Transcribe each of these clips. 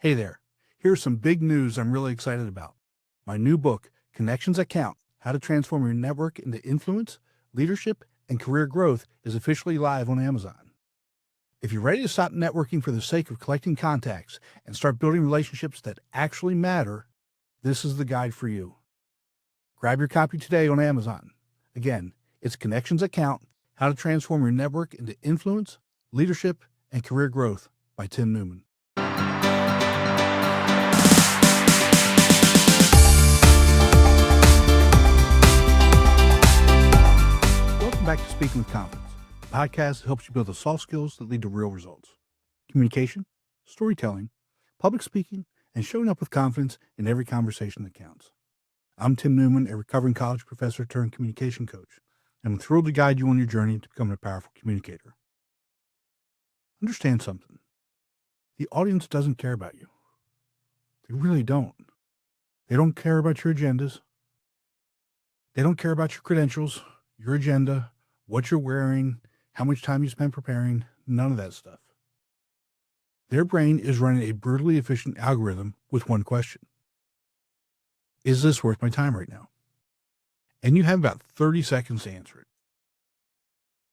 Hey there. Here's some big news I'm really excited about. My new book, Connections That Count: How to Transform Your Network into Influence, Leadership, and Career Growth, is officially live on Amazon. If you're ready to stop networking for the sake of collecting contacts and start building relationships that actually matter, this is the guide for you. Grab your copy today on Amazon. Again, it's Connections That Count: How to Transform Your Network into Influence, Leadership, and Career Growth by Tim Newman. Welcome back to Speaking with Confidence, a podcast that helps you build the soft skills that lead to real results: communication, storytelling, public speaking, and showing up with confidence in every conversation that counts. I'm Tim Newman, a recovering college professor turned communication coach, and I'm thrilled to guide you on your journey to becoming a powerful communicator. Understand something. The audience doesn't care about you. They really don't. They don't care about your agendas. They don't care about your credentials, your agenda, what you're wearing, how much time you spend preparing, none of that stuff. Their brain is running a brutally efficient algorithm with one question: is this worth my time right now? And you have about 30 seconds to answer it.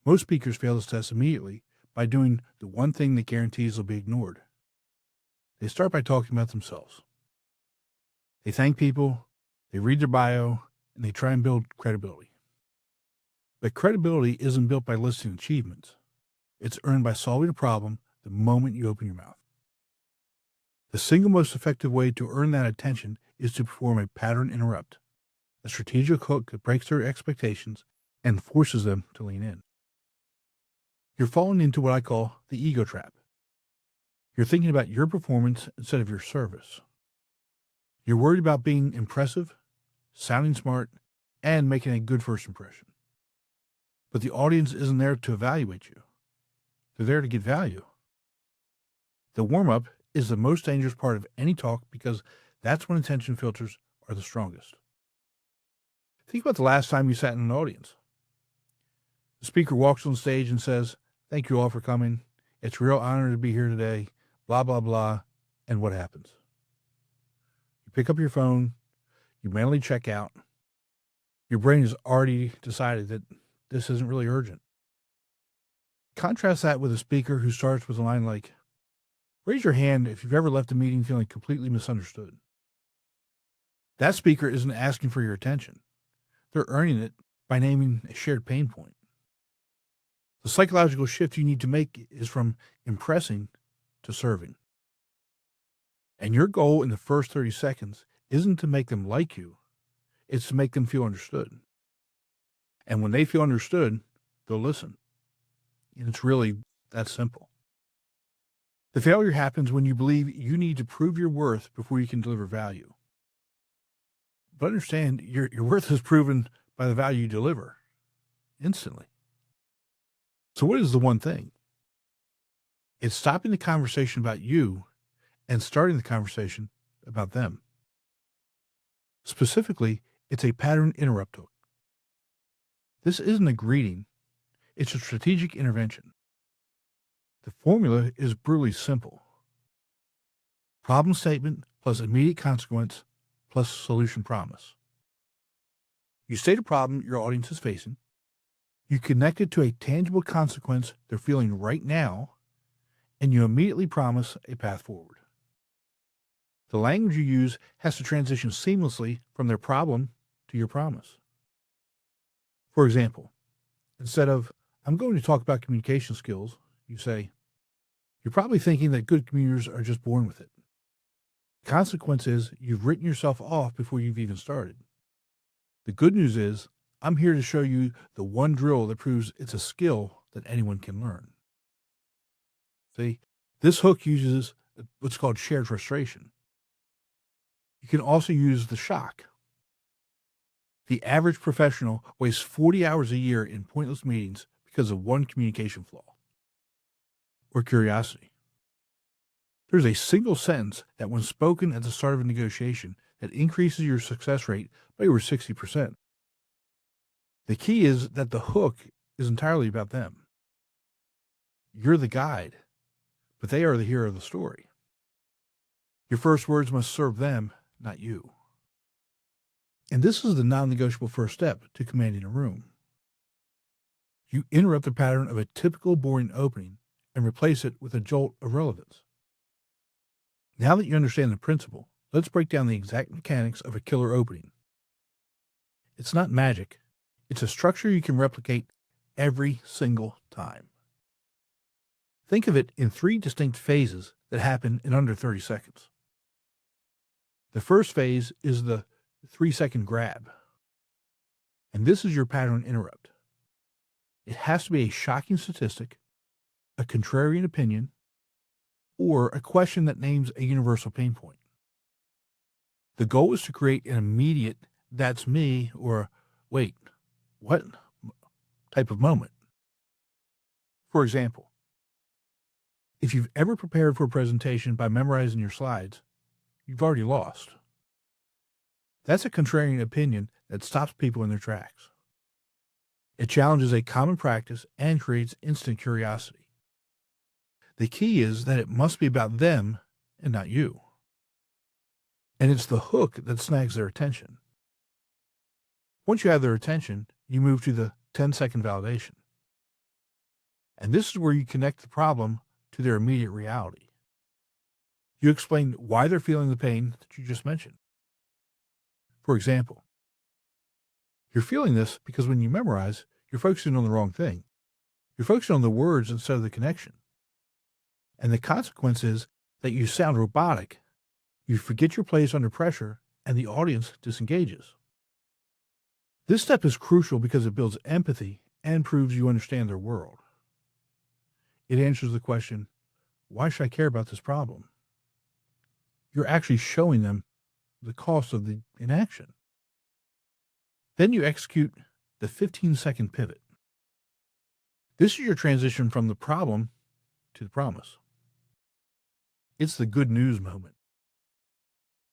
Most speakers fail this test immediately by doing the one thing that guarantees they'll be ignored. They start by talking about themselves. They thank people, they read their bio, and they try and build credibility. But credibility isn't built by listing achievements. It's earned by solving a problem the moment you open your mouth. The single most effective way to earn that attention is to perform a pattern interrupt, a strategic hook that breaks their expectations and forces them to lean in. You're falling into what I call the ego trap. You're thinking about your performance instead of your service. You're worried about being impressive, sounding smart, and making a good first impression. But the audience isn't there to evaluate you. They're there to get value. The warm-up is the most dangerous part of any talk because that's when attention filters are the strongest. Think about the last time you sat in an audience. The speaker walks on stage and says, "Thank you all for coming. It's a real honor to be here today," blah, blah, blah. And what happens? You pick up your phone, you mentally check out. Your brain has already decided that this isn't really urgent. Contrast that with a speaker who starts with a line like, "Raise your hand if you've ever left a meeting feeling completely misunderstood." That speaker isn't asking for your attention. They're earning it by naming a shared pain point. The psychological shift you need to make is from impressing to serving. And your goal in the first 30 seconds isn't to make them like you. It's to make them feel understood. And when they feel understood, they'll listen. And it's really that simple. The failure happens when you believe you need to prove your worth before you can deliver value. But understand, your worth is proven by the value you deliver instantly. So what is the one thing? It's stopping the conversation about you and starting the conversation about them. Specifically, it's a pattern interrupt hook. This isn't a greeting. It's a strategic intervention. The formula is brutally simple: problem statement plus immediate consequence plus solution promise. You state a problem your audience is facing. You connect it to a tangible consequence they're feeling right now, and you immediately promise a path forward. The language you use has to transition seamlessly from their problem to your promise. For example, instead of, "I'm going to talk about communication skills," you say, "You're probably thinking that good communicators are just born with it. The consequence is you've written yourself off before you've even started. The good news is I'm here to show you the one drill that proves it's a skill that anyone can learn." See, this hook uses what's called shared frustration. You can also use the shock. The average professional wastes 40 hours a year in pointless meetings because of one communication flaw or curiosity. There's a single sentence that, when spoken at the start of a negotiation, that increases your success rate by over 60%. The key is that the hook is entirely about them. You're the guide, but they are the hero of the story. Your first words must serve them, not you. And this is the non-negotiable first step to commanding a room. You interrupt the pattern of a typical boring opening and replace it with a jolt of relevance. Now that you understand the principle, let's break down the exact mechanics of a killer opening. It's not magic. It's a structure you can replicate every single time. Think of it in 3 distinct phases that happen in under 30 seconds. The first phase is the 3-second grab. And this is your pattern interrupt. It has to be a shocking statistic, a contrarian opinion, or a question that names a universal pain point. The goal is to create an immediate, "that's me," or "wait, what?" type of moment. For example, if you've ever prepared for a presentation by memorizing your slides, you've already lost. That's a contrarian opinion that stops people in their tracks. It challenges a common practice and creates instant curiosity. The key is that it must be about them and not you. And it's the hook that snags their attention. Once you have their attention, you move to the 10-second validation. And this is where you connect the problem to their immediate reality. You explain why they're feeling the pain that you just mentioned. For example, you're feeling this because when you memorize, you're focusing on the wrong thing. You're focusing on the words instead of the connection. And the consequence is that you sound robotic. You forget your place under pressure, and the audience disengages. This step is crucial because it builds empathy and proves you understand their world. It answers the question, why should I care about this problem? You're actually showing them the cost of the inaction. Then you execute the 15-second pivot. This is your transition from the problem to the promise. It's the good news moment.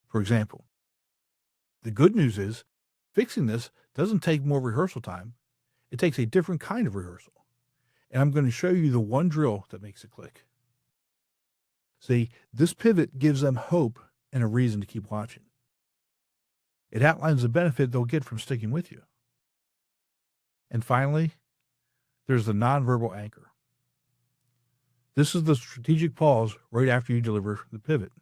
For example, the good news is fixing this doesn't take more rehearsal time. It takes a different kind of rehearsal. And I'm going to show you the one drill that makes it click. See, this pivot gives them hope and a reason to keep watching. It outlines the benefit they'll get from sticking with you. And finally, there's the nonverbal anchor. This is the strategic pause right after you deliver the pivot.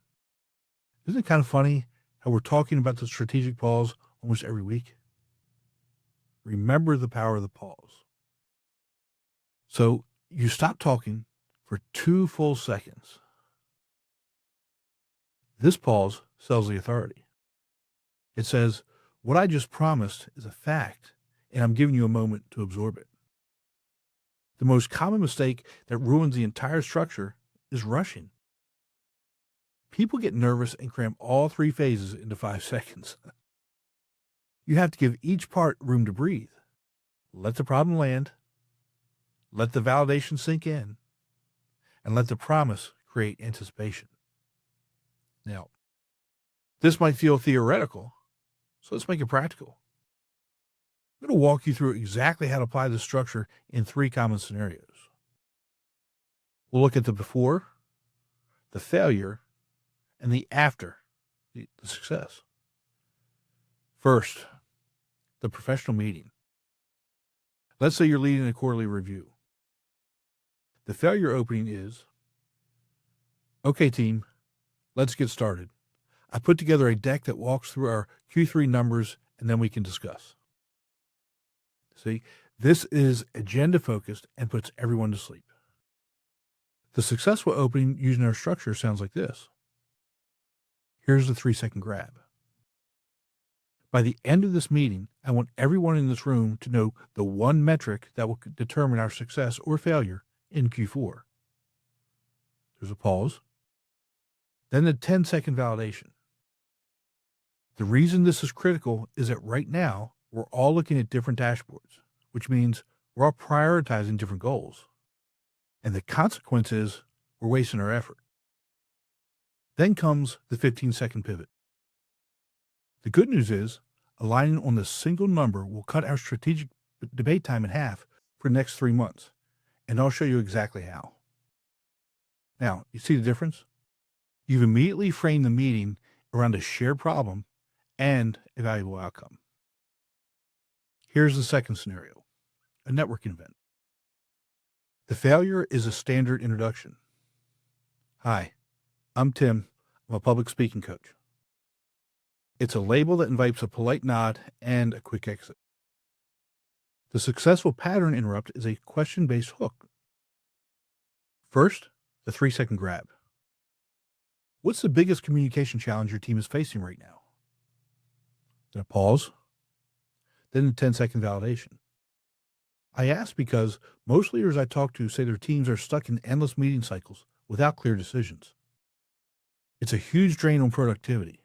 Isn't it kind of funny how we're talking about the strategic pause almost every week? Remember the power of the pause. So you stop talking for 2 full seconds. This pause sells the authority. It says, what I just promised is a fact, and I'm giving you a moment to absorb it. The most common mistake that ruins the entire structure is rushing. People get nervous and cram all 3 phases into 5 seconds. You have to give each part room to breathe. Let the problem land, let the validation sink in, and let the promise create anticipation. Now, this might feel theoretical, so let's make it practical. I'm going to walk you through exactly how to apply this structure in 3 common scenarios. We'll look at the before, the failure, and the after, the success. First, the professional meeting. Let's say you're leading a quarterly review. The failure opening is, okay, team, let's get started. I put together a deck that walks through our Q3 numbers, and then we can discuss. See, this is agenda focused and puts everyone to sleep. The successful opening using our structure sounds like this. Here's the 3-second grab. By the end of this meeting, I want everyone in this room to know the one metric that will determine our success or failure in Q4. There's a pause. Then the 10-second validation. The reason this is critical is that right now, we're all looking at different dashboards, which means we're all prioritizing different goals. And the consequence is we're wasting our effort. Then comes the 15-second pivot. The good news is aligning on the single number will cut our strategic debate time in half for the next 3 months. And I'll show you exactly how. Now, you see the difference? You've immediately framed the meeting around a shared problem and a valuable outcome. Here's the second scenario, a networking event. The failure is a standard introduction. Hi, I'm Tim. I'm a public speaking coach. It's a label that invites a polite nod and a quick exit. The successful pattern interrupt is a question-based hook. First, the 3-second grab. What's the biggest communication challenge your team is facing right now? Then a pause. Then the 10-second validation. I ask because most leaders I talk to say their teams are stuck in endless meeting cycles without clear decisions. It's a huge drain on productivity.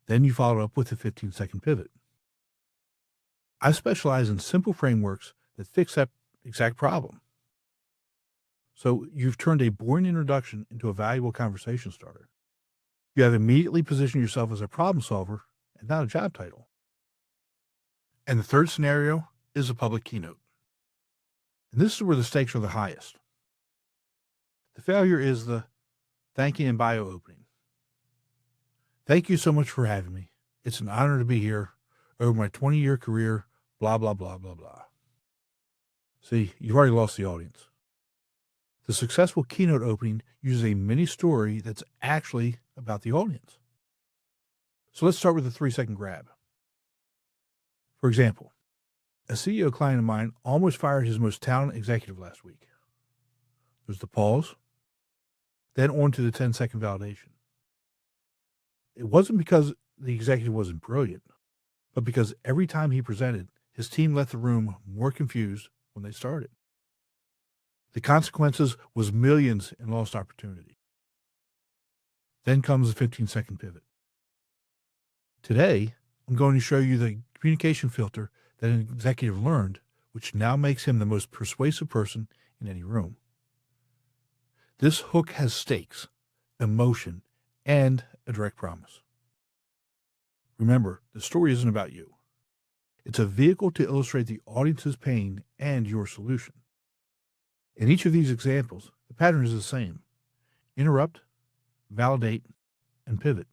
Then you follow up with a 15-second pivot. I specialize in simple frameworks that fix that exact problem. So you've turned a boring introduction into a valuable conversation starter. You have immediately positioned yourself as a problem solver and not a job title. And the third scenario is a public keynote. And this is where the stakes are the highest. The failure is the thank you and bio opening. Thank you so much for having me. It's an honor to be here. Over my 20-year career, blah, blah, blah, blah, blah. See, you've already lost the audience. The successful keynote opening uses a mini story that's actually about the audience. So let's start with the 3-second grab. For example, a CEO client of mine almost fired his most talented executive last week. There's the pause, then on to the 10-second validation. It wasn't because the executive wasn't brilliant, but because every time he presented, his team left the room more confused when they started. The consequences was millions in lost opportunity. Then comes the 15-second pivot. Today, I'm going to show you the communication filter that an executive learned, which now makes him the most persuasive person in any room. This hook has stakes, emotion, and a direct promise. Remember, the story isn't about you. It's a vehicle to illustrate the audience's pain and your solution. In each of these examples, the pattern is the same. Interrupt, validate, and pivot.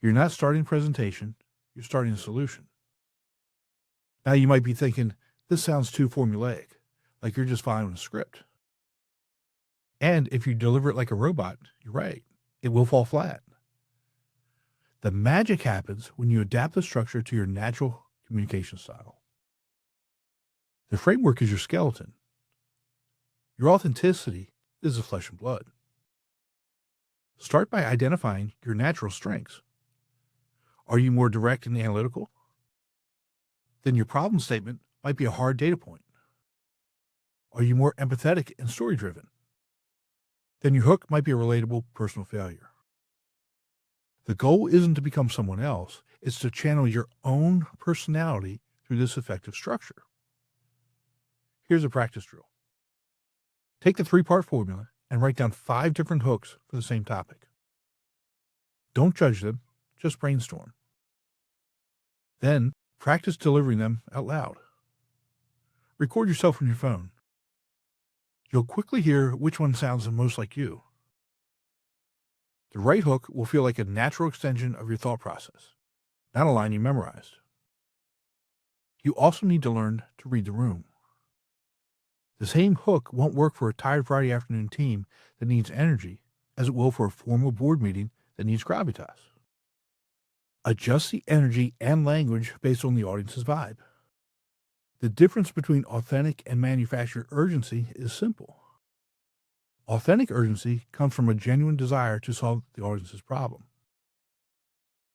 You're not starting a presentation, you're starting a solution. Now you might be thinking, this sounds too formulaic, like you're just following a script. And if you deliver it like a robot, you're right, it will fall flat. The magic happens when you adapt the structure to your natural communication style. The framework is your skeleton. Your authenticity is the flesh and blood. Start by identifying your natural strengths. Are you more direct and analytical? Then your problem statement might be a hard data point. Are you more empathetic and story-driven? Then your hook might be a relatable personal failure. The goal isn't to become someone else, it's to channel your own personality through this effective structure. Here's a practice drill. Take the 3-part formula and write down 5 different hooks for the same topic. Don't judge them, just brainstorm. Then practice delivering them out loud. Record yourself on your phone. You'll quickly hear which one sounds the most like you. The right hook will feel like a natural extension of your thought process, not a line you memorized. You also need to learn to read the room. The same hook won't work for a tired Friday afternoon team that needs energy as it will for a formal board meeting that needs gravitas. Adjust the energy and language based on the audience's vibe. The difference between authentic and manufactured urgency is simple. Authentic urgency comes from a genuine desire to solve the audience's problem.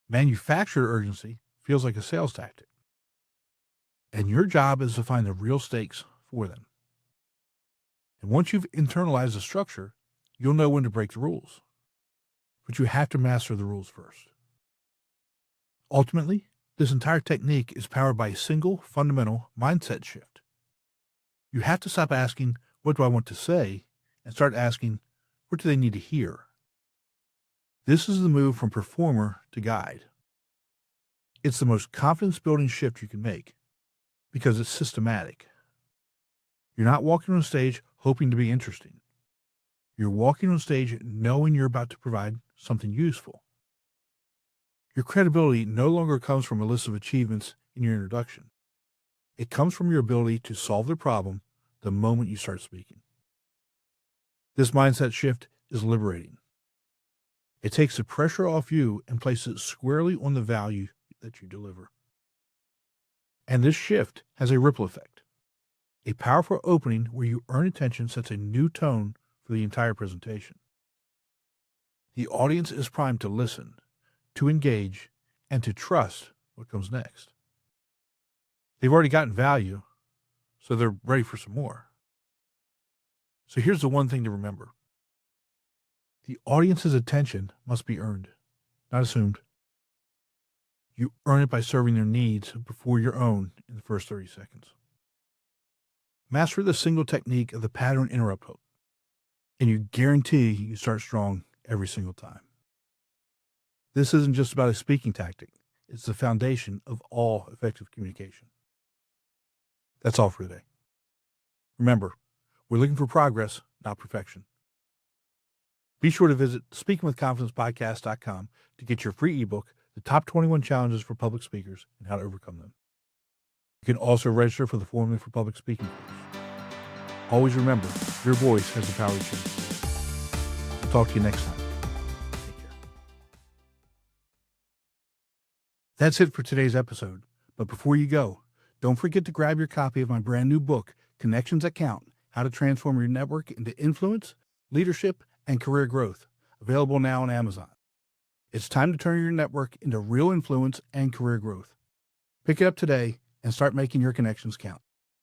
Manufactured urgency feels like a sales tactic. And your job is to find the real stakes for them. And once you've internalized the structure, you'll know when to break the rules. But you have to master the rules first. Ultimately, this entire technique is powered by a single fundamental mindset shift. You have to stop asking, what do I want to say? And start asking, what do they need to hear? This is the move from performer to guide. It's the most confidence-building shift you can make because it's systematic. You're not walking on stage hoping to be interesting. You're walking on stage knowing you're about to provide something useful. Your credibility no longer comes from a list of achievements in your introduction. It comes from your ability to solve the problem the moment you start speaking. This mindset shift is liberating. It takes the pressure off you and places it squarely on the value that you deliver. And this shift has a ripple effect. A powerful opening where you earn attention sets a new tone for the entire presentation. The audience is primed to listen, to engage, and to trust what comes next. They've already gotten value, so they're ready for some more. So here's the one thing to remember. The audience's attention must be earned, not assumed. You earn it by serving their needs before your own in the first 30 seconds. Master the single technique of the pattern interrupt hook, and you guarantee you start strong every single time. This isn't just about a speaking tactic. It's the foundation of all effective communication. That's all for today. Remember, we're looking for progress, not perfection. Be sure to visit speakingwithconfidencepodcast.com to get your free ebook, The Top 21 Challenges for Public Speakers and How to Overcome Them. You can also register for the Formula for Public Speaking course. Always remember, your voice has the power to change. I'll talk to you next time. Take care. That's it for today's episode. But before you go, don't forget to grab your copy of my brand new book, Connections That Count: How to Transform Your Network into Influence, Leadership, and Career Growth, available now on Amazon. It's time to turn your network into real influence and career growth. Pick it up today and start making your connections count.